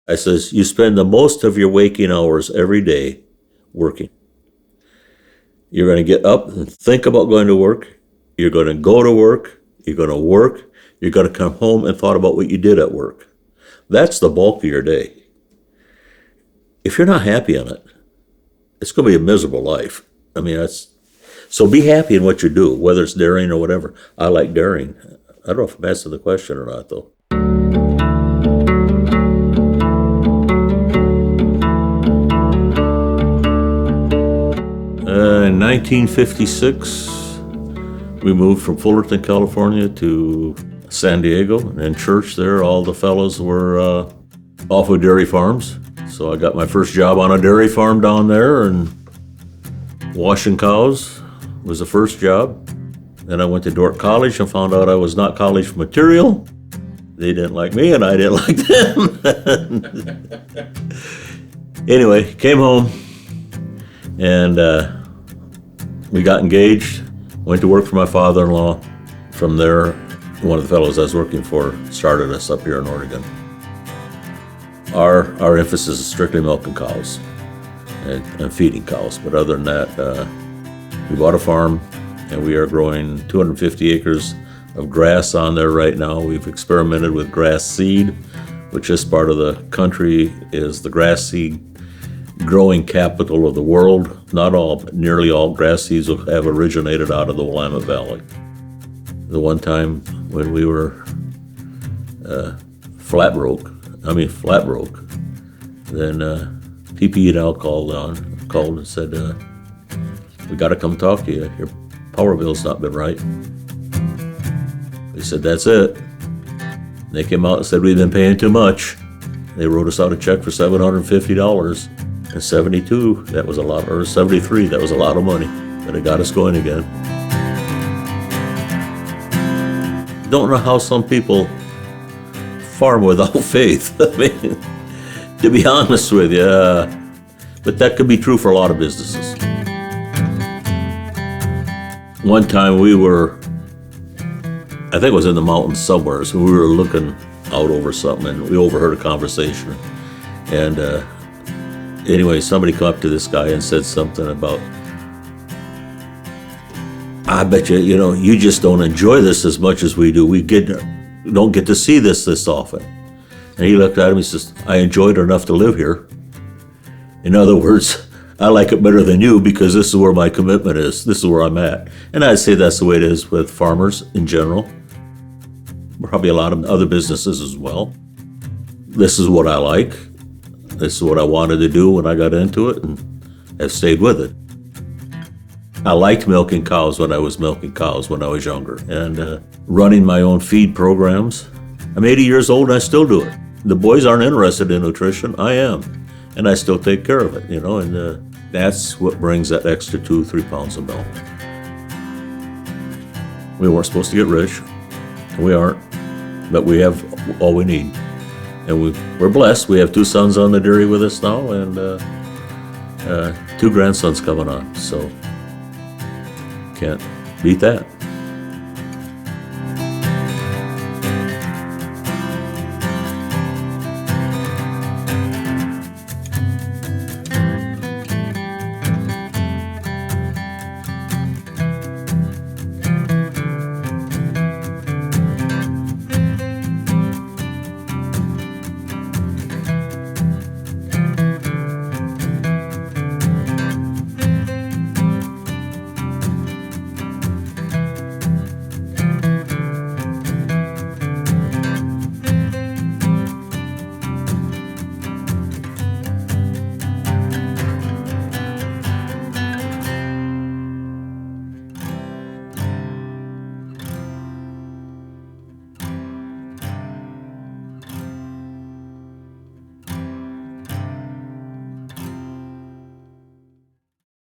I says, you spend the most of your waking hours every day working. You're going to get up and think about going to work. You're going to go to work. You're going to work. You're going to come home and thought about what you did at work. That's the bulk of your day. If you're not happy in it, it's going to be a miserable life. I mean, so be happy in what you do, whether it's dairying or whatever. I like dairying. I don't know if I'm answering the question or not, though. In 1956, we moved from Fullerton, California to San Diego. And in church there, all the fellows were off of dairy farms. So I got my first job on a dairy farm down there, and washing cows was the first job. Then I went to Dordt College and found out I was not college material. They didn't like me and I didn't like them. Anyway, came home and we got engaged, went to work for my father-in-law. From there, one of the fellows I was working for started us up here in Oregon. Our emphasis is strictly milking cows and feeding cows, but other than that, we bought a farm and we are growing 250 acres of grass on there right now. We've experimented with grass seed, which this part of the country is the grass seed growing capital of the world. Not all, but nearly all grass seeds have originated out of the Willamette Valley. The one time when we were flat broke, then PP and Al called and said, we got to come talk to you. Your power bill's not been right. We said, that's it. And they came out and said, we've been paying too much. They wrote us out a check for $750. And 72, that was a lot, or 73, that was a lot of money. But it got us going again. Don't know how some people farm without faith. I mean, to be honest with you, but that could be true for a lot of businesses. One time I think it was in the mountains somewhere, so we were looking out over something and we overheard a conversation. And anyway, somebody come up to this guy and said something about, I bet you just don't enjoy this as much as we do. We don't get to see this often. And he looked at him, he says, I enjoyed it enough to live here. In other words, I like it better than you because this is where my commitment is. This is where I'm at. And I'd say that's the way it is with farmers in general. Probably a lot of other businesses as well. This is what I like. This is what I wanted to do when I got into it and have stayed with it. I liked milking cows when I was milking cows when I was younger, and running my own feed programs. I'm 80 years old and I still do it. The boys aren't interested in nutrition, I am, and I still take care of it, and that's what brings that extra 2-3 pounds of milk. We weren't supposed to get rich, and we aren't, but we have all we need. And we're blessed. We have 2 sons on the dairy with us now, and 2 grandsons coming on, so can't beat that.